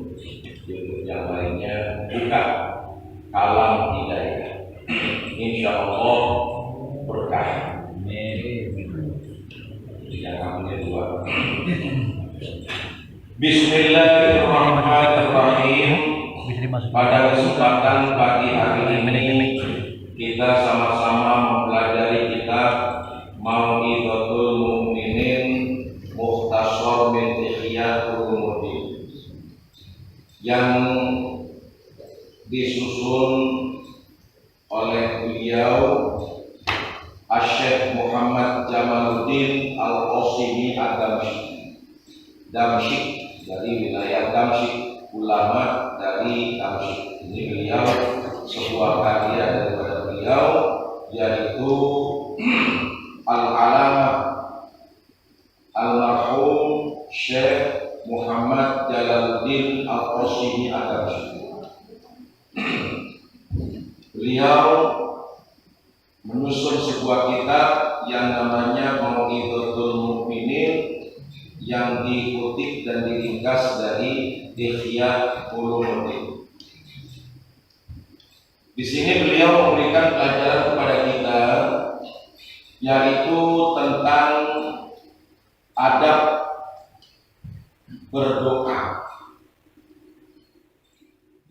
Untuk yang lainnya buka kalam hidayah. Insya Allah berkah. Yang namanya dua. Bismillahirrahmanirrahim. Pada kesempatan pagi hari ini kita sama-sama mempelajari kitab Mau'izatul Mu'minin Mukhtasar min Ihya Ulumuddin yang disusun oleh beliau Asy-Syaikh Muhammad Jamaluddin Al-Qasimi Damsyik dari wilayah Damsyik, ulama dari Damsyik. Ini beliau sebuah karya daripada beliau yaitu Al-Alamah Al-Marhum Syekh Muhammad Jalaluddin Al-Qasimi Damsyik. Beliau menyusun sebuah kitab yang namanya Mau'izatul Mu'minin yang dikutip dan diringkas dari Ihya Ulumuddin. Di sini beliau memberikan pelajaran kepada kita yaitu tentang adab berdoa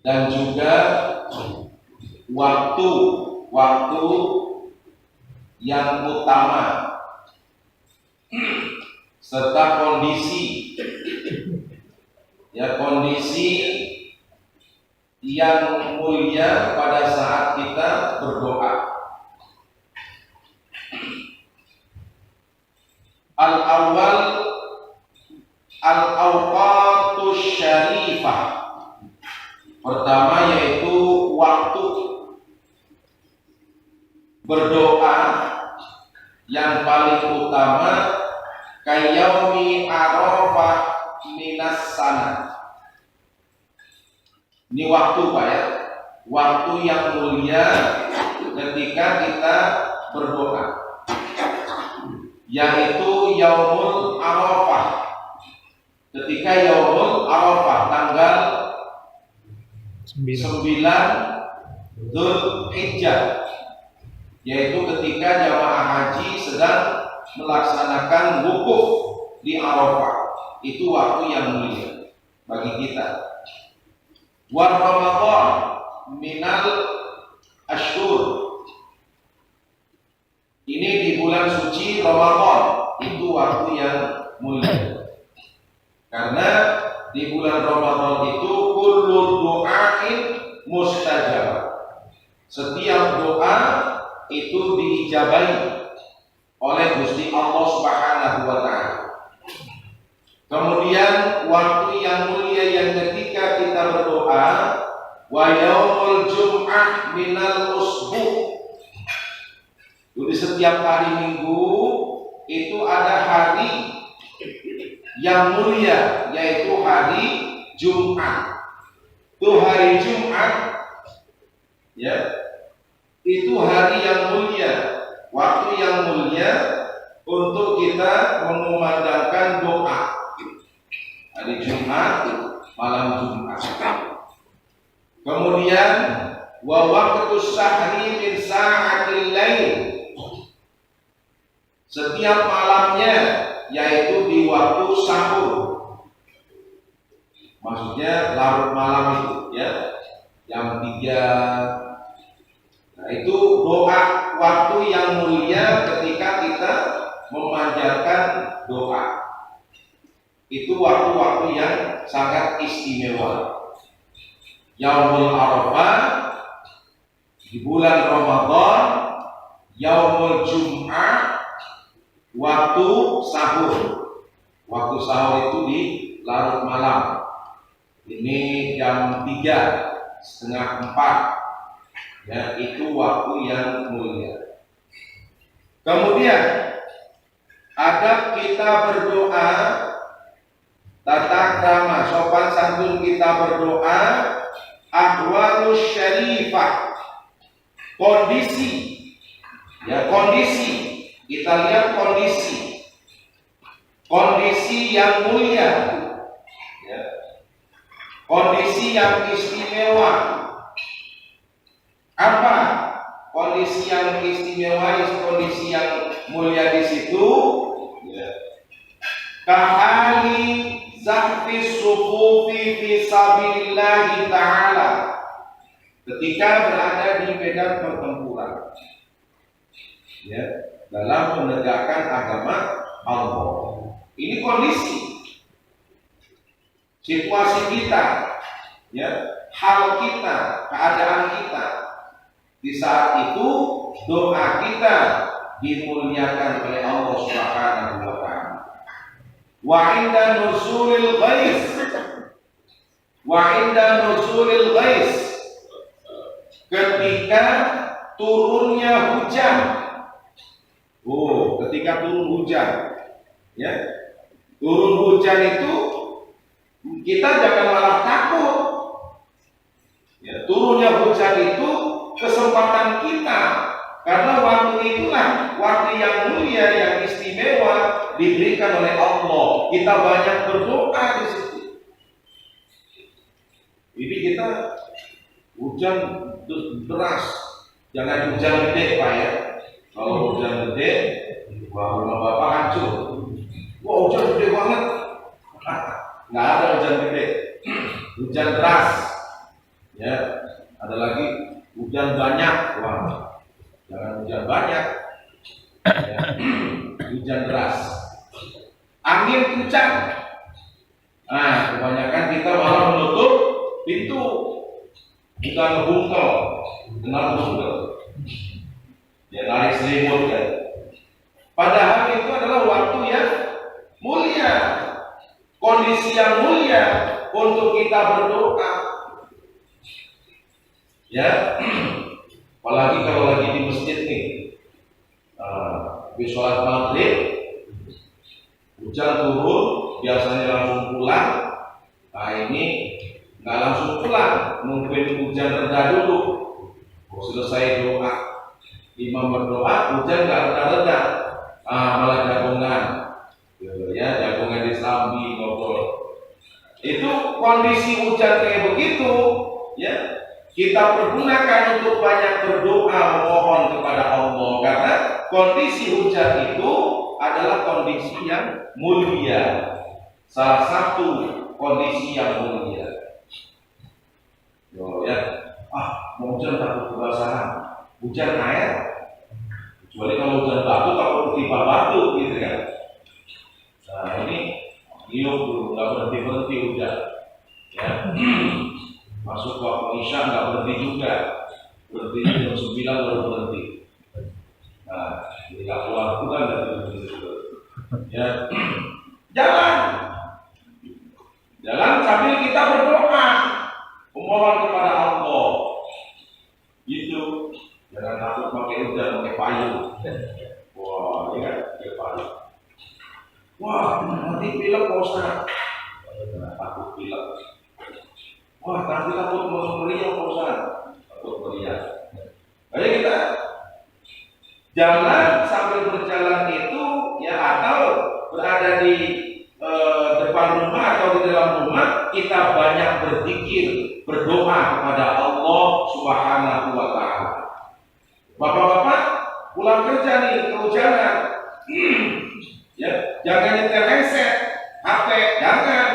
dan juga waktu yang utama serta kondisi yang mulia pada saat kita berdoa. Al-awwal al-awqatus syarifah. Pertama yaitu waktu berdoa yang paling utama kayaumi Arafah minas sana. Ini waktu Pak ya, waktu yang mulia ketika kita berdoa, yaitu Yaumul Arafah. Ketika Yaumul Arafah tanggal 9 Dzulhijjah, yaitu ketika jamaah haji sedang melaksanakan wukuf di Arafah. Itu waktu yang mulia bagi kita. Wa Ramadan minal ashhur. Ini di bulan suci Ramadan, itu waktu yang mulia. Karena di bulan Ramadan itu kullu du'ain mustajab. Setiap doa itu diijabahi oleh Gusti Allah Subhanahu wa taala. Kemudian waktu yang mulia yang ketika kita berdoa, wa yaumul jum'ah minal usbu'. Jadi setiap hari Minggu itu ada hari yang mulia yaitu hari Jumat. Itu hari Jumat ya. Itu hari yang mulia, waktu yang mulia untuk kita mengumandangkan doa. Hari Jumat, malam Jumat. Kemudian wa waqtu sahri min sa'atil lail. Setiap malamnya yaitu di waktu sahur. Maksudnya larut malam itu ya. Jam 3. Nah, itu doa waktu yang mulia ketika kita memanjatkan doa. Itu waktu-waktu yang sangat istimewa. Yaumul Arafah di bulan Ramadan, Yaumul Jum'ah waktu sahur. Waktu sahur itu di larut malam. Ini jam 3:30 ya, itu waktu yang mulia. Kemudian adab kita berdoa, tata krama sopan santun kita berdoa, ahwalus syarifah, kondisi ya, kondisi kita lihat kondisi yang mulia ya. kondisi yang istimewa. Apa kondisi yang istimewa? Kondisi yang mulia di situ, kahali zahfi sufufi fi sabilillahi ta'ala, ketika berada di medan pertempuran, dalam menegakkan agama Allah. Ini kondisi, situasi kita, hal kita, keadaan kita. Di saat itu doa kita dimuliakan oleh Allah Subhanahu wa ta'ala. Wa inda nuzulil ghais, ketika turunnya hujan. Ketika turun hujan, turun hujan itu kita jangan malah takut. Turunnya hujan itu kesempatan kita, karena waktu itulah waktu yang mulia, yang istimewa diberikan oleh Allah. Kita banyak berdoa di situ. Ini kita hujan deras, jangan hujan gede Pak ya. Kalau hujan gede, rumah Bapak hancur. Hujan gede banget. Nggak ada hujan gede, hujan deras. Ada lagi hujan banyak. Jangan hujan banyak. Hujan deras, angin kencang. Kebanyakan kita malah menutup pintu, bukan ngebungkel, kenal bungkel. Narik selimut kan. Padahal itu adalah waktu yang mulia, kondisi yang mulia untuk kita berdoa. Apalagi kalau lagi di masjid nih, habis sholat maghrib, hujan turun, biasanya langsung pulang. Ini nggak langsung pulang, nungguin hujan reda dulu. Selesai doa, imam berdoa, hujan nggak reda-reda, malah jagongan, jagongan disambi, ngobrol. Itu kondisi hujan kayak begitu, kita pergunakan untuk banyak berdoa, memohon kepada Allah, karena kondisi hujan itu adalah kondisi yang mulia, salah satu kondisi yang mulia. Mau hujan takut kebasahan, hujan air, kecuali kalau hujan batu takut ketimpa batu, gitu kan. Ini hidup dulu, nggak berhenti hujan. Masuk waktu Isya nggak berhenti juga, berhenti jam 9 baru berhenti. Jadi nggak keluar juga nggak berhenti juga. Jalan sambil kita berdoa, memohon kepada Allah. Gitu, jangan takut pakai hujan, pakai payung. Pakai payung. Nanti pilek Ustaz. Takut pilek. Nanti takut masuk meriah Ustaz. Takut meriah. Jadi kita jalan sambil berjalan itu, atau berada di depan rumah atau di dalam rumah, kita banyak berzikir, berdoa kepada Allah Subhanahu wa ta'ala. Bapak-bapak pulang kerja nih, kehujanan, jangan nyetel handset, HP, jangan.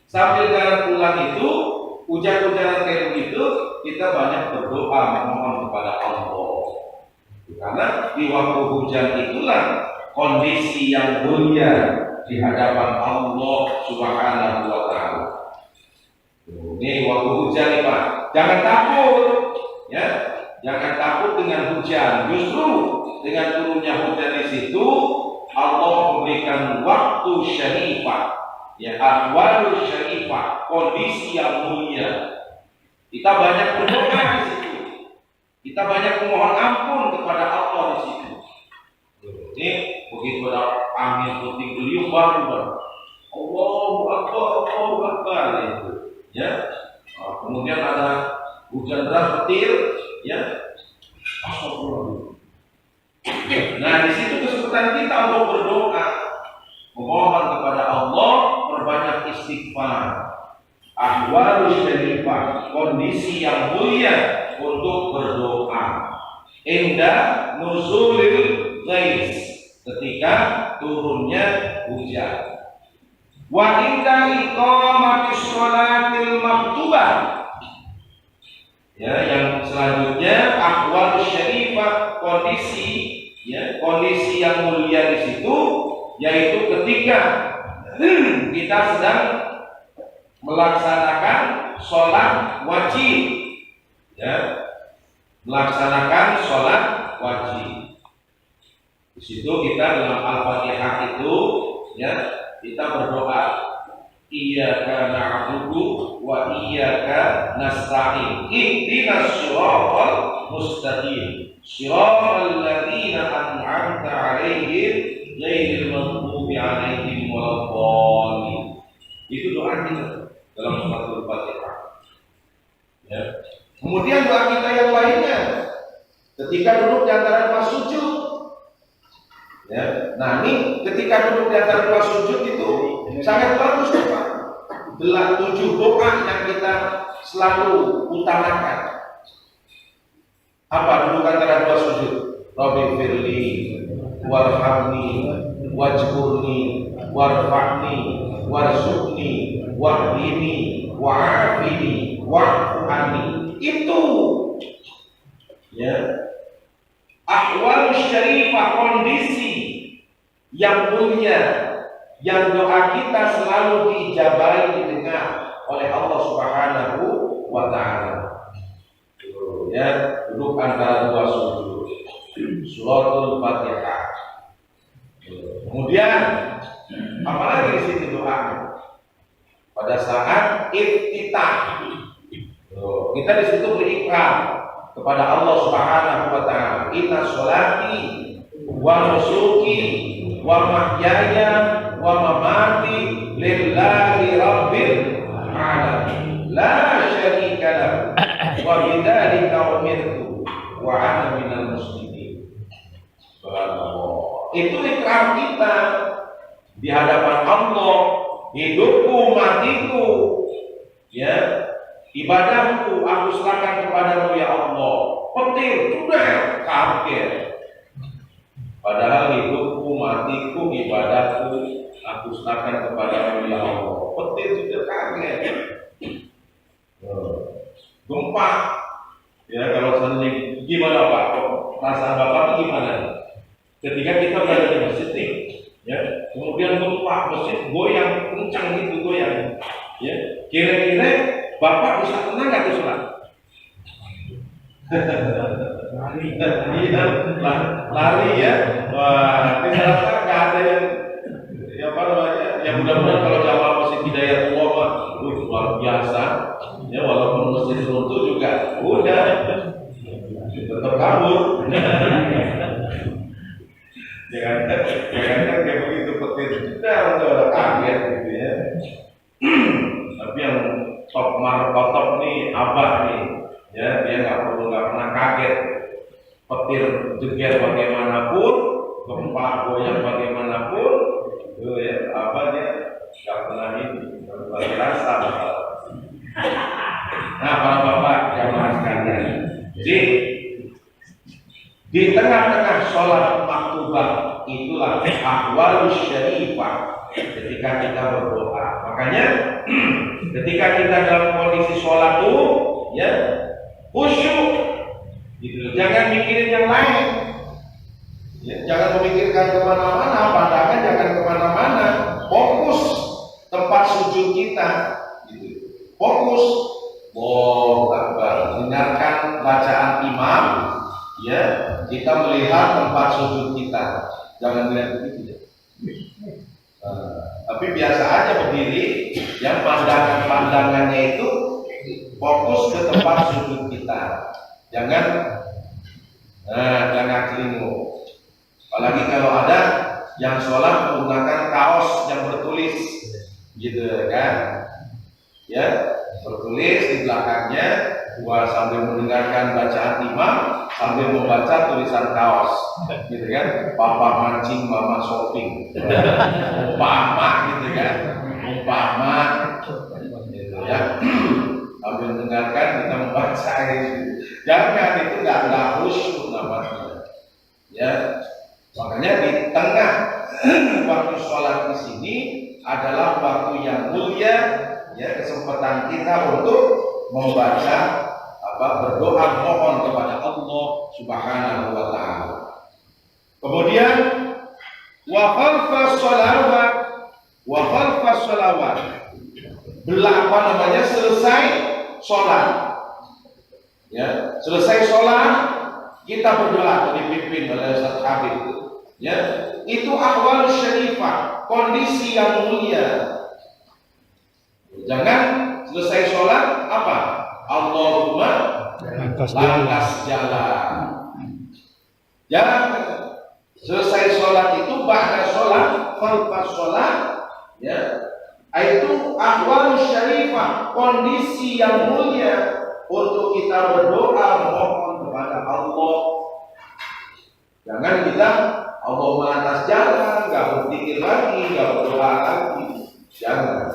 Sambil jalan pulang itu, hujan-hujanan kayak begitu, kita banyak berdoa, memohon kepada Allah. Karena di waktu hujan itulah kondisi yang mulia di hadapan Allah Subhanahu wa ta'ala. Ini waktu hujan nih Pak, jangan takut, jangan takut dengan hujan. Justru dengan turunnya hujan di situ, Allah memberikan waktu syarifah, ahwalul syarifah, kondisi yang mulia. Kita banyak berdoa di situ, kita banyak memohon ampun kepada Allah di situ. Ini begitu ada angin puting beliung baru Allahu Akbar itu. Kemudian ada hujan deras petir, Astagfirullah. Nah, di situ kesempatan kita untuk berdoa, memohon kepada Allah, perbanyak istighfar. ahwalus syarifah, kondisi yang mulia untuk berdoa. Inda nuzulil ghais, ketika turunnya hujan. Wa inda iqamatis sholatil maktubah. Ya, yang selanjutnya ahwalus syarifah, kondisi yang mulia di situ, yaitu ketika kita sedang melaksanakan sholat wajib, ya, melaksanakan sholat wajib. Di situ kita dalam Al-Fatihah itu, ya, kita berdoa, iyyaka na'budu wa iyyaka nasta'in, ihdinas shiratal mustaqim, shiratal ladzina an'amta 'alaihim ghairil maghdubi 'alaihim waladdallin. Itu doa kita dalam suratul Fatihah. Ya. Kemudian doa kita yang lainnya ketika duduk di antara dua sujud. Ya. Nah, ini ketika duduk di antara dua sujud itu sangat bagus, Pak. 7 doa yang kita selalu utamakan. Apa duduk antara dua sujud? Rabbi firli warhamni wajburni warfa'ni warzuqni wahdini wa'afini wa'fu'ani. Itu, ya, ahwal syarifah, kondisi yang mulia, yang doa kita selalu diijabahi, didengar oleh Allah Subhanahu wa ta'ala. Ya, duduk antara dua sujud, suratul Fatihah. Kemudian apalagi di sini doa pada saat iftitah. Kita di situ berikrar kepada Allah Subhanahu wa ta'ala, inna sholati wa nusuki wa mahyaya wa mamati lillahi rabbil alamin la syarika lahu wa bidzalika umirtu wa ana minal muslimin. Subhanallah. Itu ikrar kita di hadapan Allah, hidupku, matiku, ya, ibadahku aku serahkan kepadamu ya Allah. Petir, sudah kaget. Padahal hidupku, matiku, ibadahku aku serahkan kepadamu ya Allah. Petir sudah kaget. Gempa, ya, kalau seandainya gimana Pak? Perasaan Bapak itu gimana? Ketika kita berada di masjid nih, ya, kemudian gempa, masjid goyang, kencang gitu goyang, ya, kira-kira Bapak bisa tenang nggak tuh sholat? Lari ya, wah, ini rasa nggak ada yang, ya apa namanya, ya mudah-mudahan kalau jamaah masjid Hidayatullah mah, luar biasa, ya, walaupun masjid runtuh juga, udah, tetap kabur. Jangan kayak begitu, petir sudah udah kaget gitu ya. Tapi yang top markotop nih abah nih, ya, dia nggak pernah kaget. Petir jeger bagaimanapun, gempa goyang bagaimanapun, itu ya, abah dia nggak pernah ini, nggak pernah dirasa. Nah, para bapak jamaah sekalian, di tengah-tengah sholat maktubah itulah ahwalus syarifah ketika kita berdoa. Makanya ketika kita dalam kondisi sholat itu, ya, khusyuk, gitu. Jangan mikirin yang lain, ya, jangan memikirkan kemana-mana, pandangan jangan kemana-mana. Fokus tempat sujud kita, gitu. Fokus, Allahu Akbar, dengarkan bacaan imam. Ya, kita melihat tempat sujud kita, jangan melihat begitu. Tapi biasa aja berdiri, yang pandangannya itu fokus ke tempat sujud kita. Jangan keliru. Apalagi kalau ada yang sholat menggunakan kaos yang bertulis, gitu kan? Ya, bertulis di belakangnya, sambil mendengarkan bacaan imam, sambil membaca tulisan kaos, gitu kan? Papa mancing, mama shopping, umpama, gitu kan? Umpama, gitu ya. selesai. Jangan, itu nggak khusyuk namanya. Ya, makanya di tengah waktu sholat di sini adalah waktu yang mulia, ya, kesempatan kita untuk membaca berdoa mohon kepada Allah Subhanahu wa taala. Kemudian wa khalfas sholawat. Selesai sholat. Ya, selesai sholat kita berdoa dipimpin oleh Ustaz Habib. Ya, itu ahwal syarifah, kondisi yang mulia. Jangan selesai sholat apa? Allahumma lantas jalan. Jangan selesai sholat itu ba'da sholat, khalfas sholat, ya, itu ahwal syarifah, kondisi yang mulia untuk kita berdoa mohon kepada Allah. Jangan kita Allahumma lantas jalan, nggak berpikir lagi, nggak berdoa lagi. Jangan.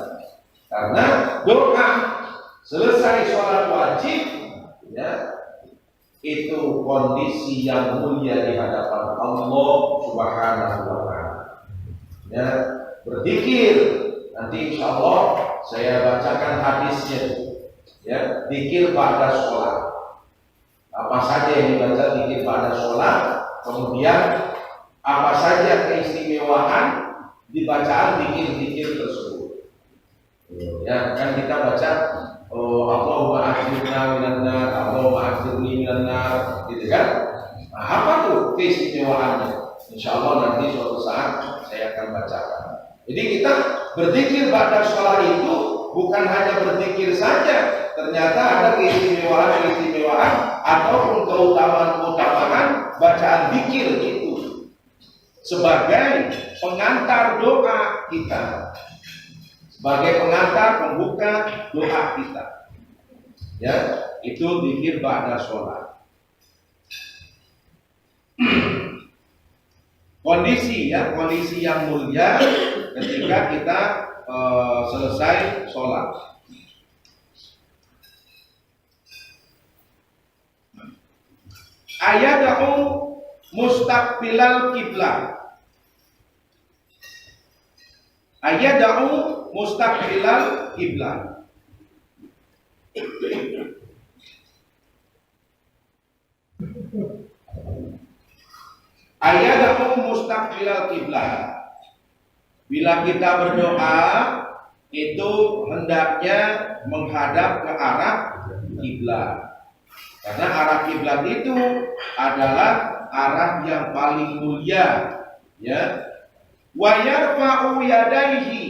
Karena doa selesai sholat wajib, ya, itu kondisi yang mulia di hadapan Allah Subhanahu wa taala. Ya, berzikir. Nanti insya Allah saya bacakan hadisnya. Ya, zikir pada sholat. Apa saja yang dibaca zikir pada sholat, kemudian apa saja keistimewaan di bacaan zikir-zikir tersebut. Ya, kan kita baca Allahumma ajirna minan nar, Allahumma ajirni minan nar, gitu kan? Nah, apa tuh keistimewaannya? Insya Allah nanti suatu saat saya akan bacakan. Jadi kita berzikir pada sholat itu bukan hanya berzikir saja, ternyata ada keistimewaan ataupun keutamaan bacaan zikir itu sebagai pengantar doa kita, sebagai pengantar pembuka doa kita. Ya, itu zikir ba'da sholat. Kondisi yang mulia ketika kita selesai sholat. Ayadahu mustaqbilal kiblat. Ayadahu mustaqbilal kiblat. Ayadahu mustaqbilal kiblat. Bila kita berdoa itu hendaknya menghadap ke arah kiblat. Karena arah kiblat itu adalah arah yang paling mulia, ya. Wa yarfa'u yadayhi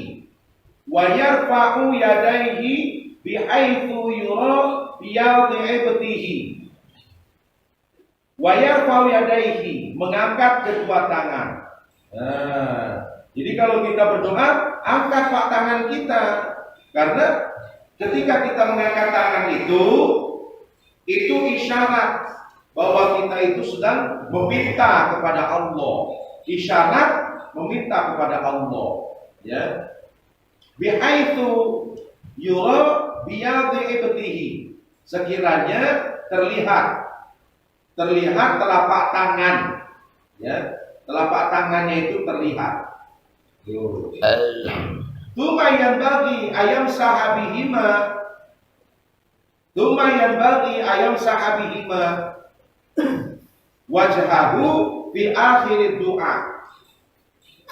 bihaitsu yura biyadhi ibtihi. Wa yarfa'u yadayhi, mengangkat kedua tangan. Nah, jadi kalau kita berdoa, angkat tangan kita. Karena ketika kita mengangkat tangan itu isyarat bahwa kita itu sedang meminta kepada Allah. Isyarat meminta kepada Allah, ya. Bihaitsu yura biyadhi ibtihi, sekiranya terlihat telapak tangan, ya. Telapak tangannya itu terlihat. Lumayan bagi ayam sahabihima. Lumayan bagi ayam sahabihima wajhahu fi akhir doa.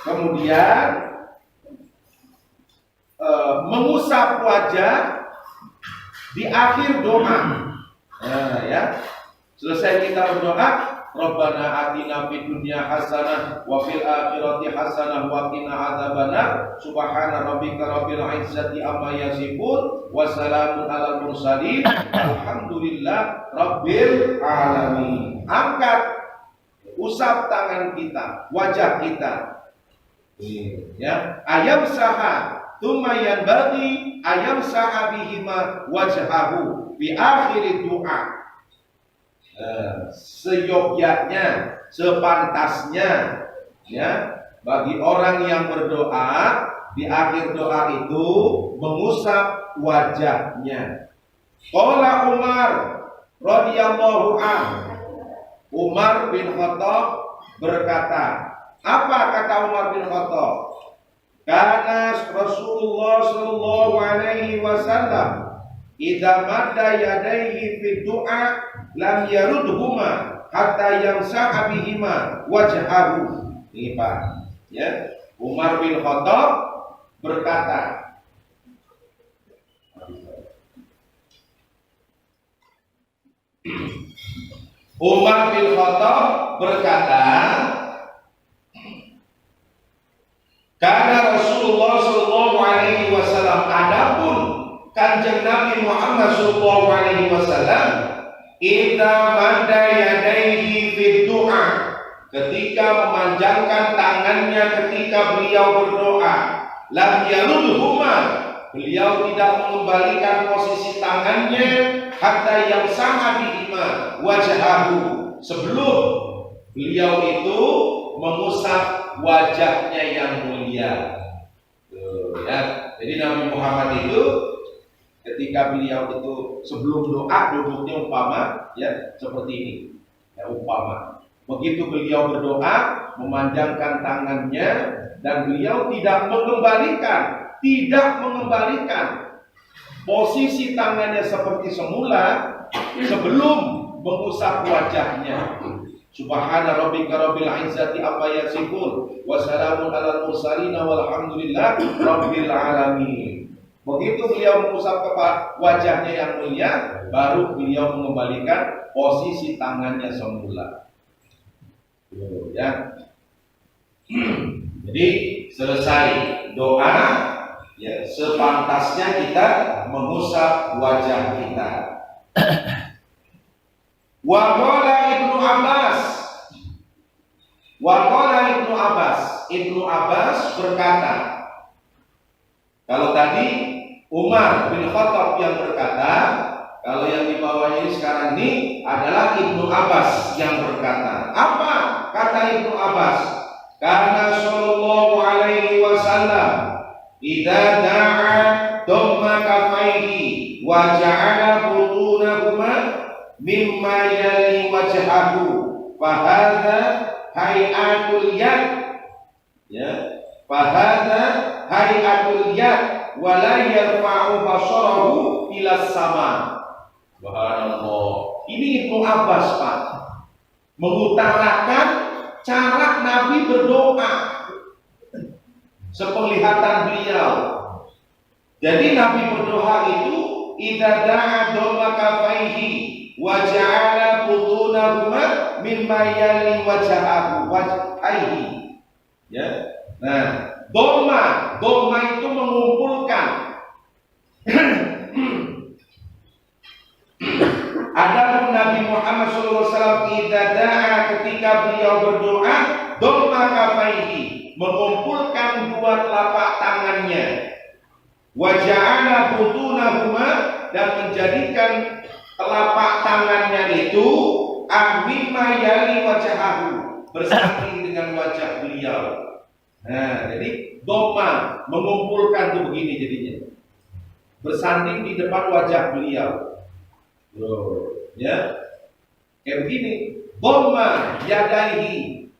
Kemudian mengusap wajah di akhir doa. Nah, ya. Selesai kita berdoa, Rabbana atina fid dunya hasanah wa fil akhirati hasanah wa qina adzabannar. Subhana rabbika rabbil izzati amma yasifun wa salamun alal mursalin. Alhamdulillah rabbil alamin. Angkat, usap tangan kita, wajah kita. Ya, ayam saha tumayan bagi ayam saha bihima wajhahu fi akhir doa. Seyogyanya, sepantasnya, ya, bagi orang yang berdoa di akhir doa itu mengusap wajahnya. Qala Umar radhiyallahu anhu, Umar bin Khattab berkata, apa kata Umar bin Khattab? Karena Rasulullah sallallahu alaihi wasallam idza madda yadayhi fi du'a lam yarudhuma hatta yamsaha bihima wajhahu. Ini Pak, ya. Umar bin Khattab berkata, Umar bin Khattab berkata, karena Rasulullah sallallahu alaihi wasallam, adapun Kanjeng Nabi Muhammad sallallahu alaihi wasallam, idza madda yadayhi fi du'a, ketika memanjangkan tangannya ketika beliau berdoa, lam yarudhuma, beliau tidak mengembalikan posisi tangannya hatta yang sama bihima wajhahu, sebelum beliau itu mengusap wajahnya yang mulia. Tuh, ya. Jadi Nabi Muhammad itu ketika beliau itu sebelum doa duduknya umpama ya seperti ini. Ya, umpama. Begitu beliau berdoa, memanjangkan tangannya dan beliau tidak mengembalikan posisi tangannya seperti semula sebelum mengusap wajahnya. Subhana rabbika rabbil izzati amma yasifun wa salamun alal mursalin walhamdulillah rabbil alamin. Begitu beliau mengusap wajahnya yang mulia, baru beliau mengembalikan posisi tangannya semula. Ya. Jadi selesai doa, ya, sepantasnya kita mengusap wajah kita. Wa qala Ibnu Abbas berkata, kalau tadi Umar bin Khattab yang berkata, kalau yang di bawahnya sekarang ini adalah Ibnu Abbas yang berkata. Apa kata Ibnu Abbas? Karena sallallahu alaihi wasallam idza da'a dhamma kafaihi wa ja'ala butunahuma mimma yali wajhahu fa hadza hay'atul yad, ya, fa hadza hay'atul yad wa la yarfa'u basarahu ila sama. Subhanallah. Ini Ibnu Abbas, Pak, mengutarakan cara Nabi berdoa sepenglihatan beliau. Jadi Nabi berdoa itu idza da'a dhamma kafaihi wa ja'ala butunahuma mimma yali wajhahu wajhaihi. Ya. Nah, dhamma itu mengumpulkan. Adapun Nabi Muhammad SAW idza da'a, ketika beliau berdoa, dhamma kafaihi, mengumpulkan dua telapak tangannya, wa ja'ala butunahuma, dan menjadikan telapak tangannya itu mimma yali wajhahu, bersanding dengan wajah beliau. Nah, jadi dhamma mengumpulkan itu begini jadinya, bersanding di depan wajah beliau. Ya, kayak begini. Dhamma yadaihi,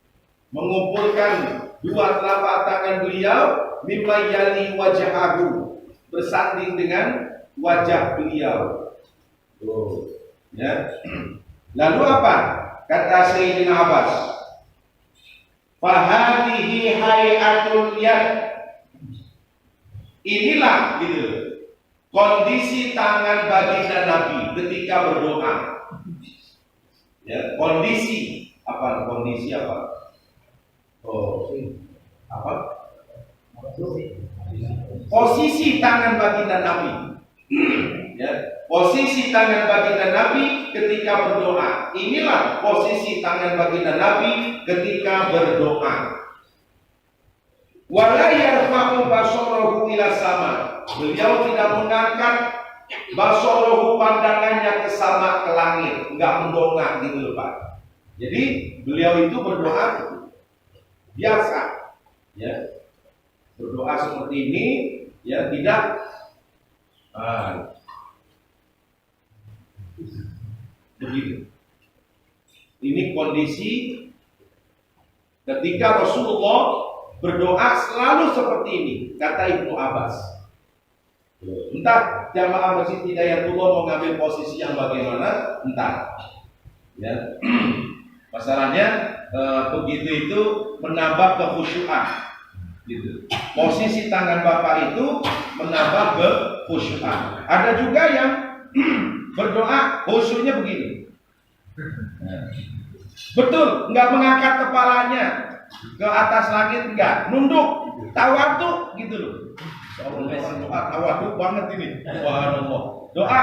mengumpulkan dua telapak tangan beliau, mimma yali wajhahu, bersanding dengan wajah beliau. Ya. Lalu apa kata Sayyidina Abbas? Fahadihi hay'atul yad, inilah gitu kondisi tangan baginda Nabi ketika berdoa. Ya, kondisi apa? Kondisi apa? Oh, apa? Posisi tangan baginda Nabi. Ya, posisi tangan baginda Nabi ketika berdoa. Inilah posisi tangan baginda Nabi ketika berdoa. Wala yarfa'u basarahu ila sama. Beliau tidak mengangkat basarahu, pandangannya ke sama, ke langit, enggak mendongak gitu loh, Pak. Jadi beliau itu berdoa biasa, ya. Berdoa seperti ini, ya, tidak begitu. Ini kondisi ketika Rasulullah berdoa selalu seperti ini, kata Ibnu Abbas. Entah jamaah Masjid Hidayatullah mau ngambil posisi yang bagaimana, entah. Ya. Masalahnya begitu itu menambah kekhusyuan. Gitu. Posisi tangan Bapak itu menambah kekhusyuan. Ada juga yang berdoa khusyuknya begini. Betul, nggak mengangkat kepalanya ke atas langit, enggak, nunduk, tawaduk gitu loh. Doa tawaduk banget ini. Subhanallah. Doa.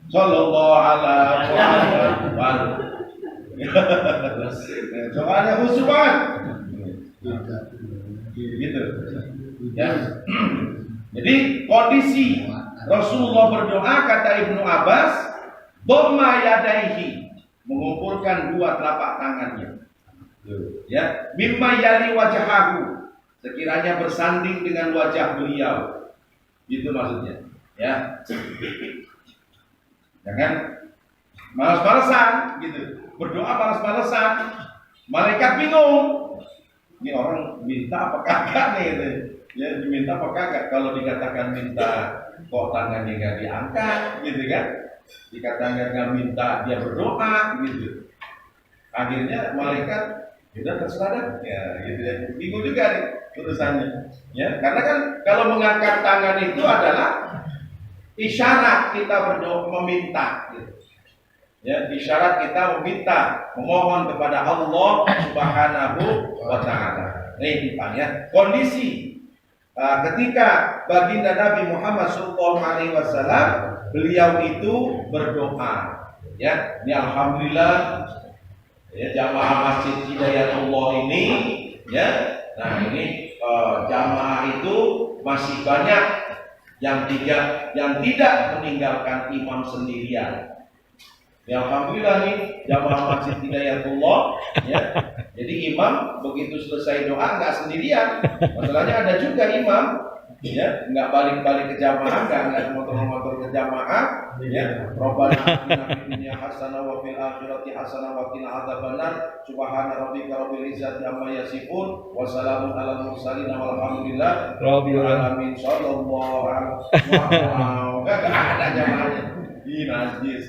Sallallahu alaihi wasallam. Doanya khusyuk banget. Gitu. Ya. Jadi kondisi Rasulullah berdoa, kata Ibnu Abbas, dhamma yadaihi, mengumpulkan dua telapak tangannya. Ya, mimma yali wajahahu, sekiranya bersanding dengan wajah beliau. Itu maksudnya. Ya. Jangan malas-malasan gitu. Berdoa malas-malasan. Malaikat bingung. Ini orang minta apa kagak nih gitu. Ya, diminta apa kagak? Kalau dikatakan minta kok tangannya nggak diangkat gitu kan? Dikatakan nggak minta dia berdoa gitu. Akhirnya malaikat udah terserah ya gitu ya. Bingung juga nih urusannya. Ya, karena kan kalau mengangkat tangan itu adalah isyarat kita berdoa meminta gitu. Ya, isyarat kita meminta, memohon kepada Allah Subhanahu wa taala. Ini ya, kondisi ketika baginda Nabi Muhammad SAW beliau itu berdoa. Ya, ini alhamdulillah ya, jamaah Masjid Hidayatullah ini ya. Nah, ini jamaah itu masih banyak yang tidak meninggalkan imam sendirian. Ya, alhamdulillah nih jamaah Masjid Hidayatullah ya. Jadi imam begitu selesai doa nggak sendirian. Masalahnya ada juga imam ya nggak balik-balik ke jamaah, nggak motor-motor ke jamaah ya. Rabbana atina fid dunya hasanah wa fil akhirati hasanah wa qina adzabannar. Subhana rabbika rabbil izzati amma yasifun wa salamun alal mursalin walhamdulillah rabbil alamin. Sallallahu alaihi wasallam. Enggak ada jamaahnya. Ini najis.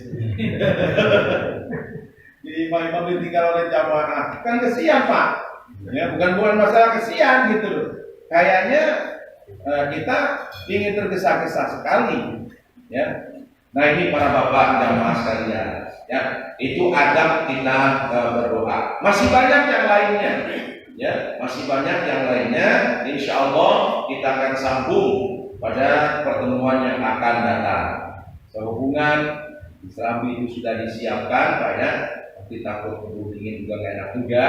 Jadi imam ditinggal oleh jamaah kan kesian Pak. Ya, bukan masalah kesian gitu loh. Kayaknya kita ingin tergesa-gesa sekali. Ya. Nah ini para bapak jamaah sekalian. Ya, itu adab kita berdoa. Masih banyak yang lainnya. Ya, masih banyak yang lainnya. Insya Allah kita akan sambung pada pertemuan yang akan datang. Sehubungan Islam itu sudah disiapkan, Pak ya. Tapi takut dingin juga nggak enak juga.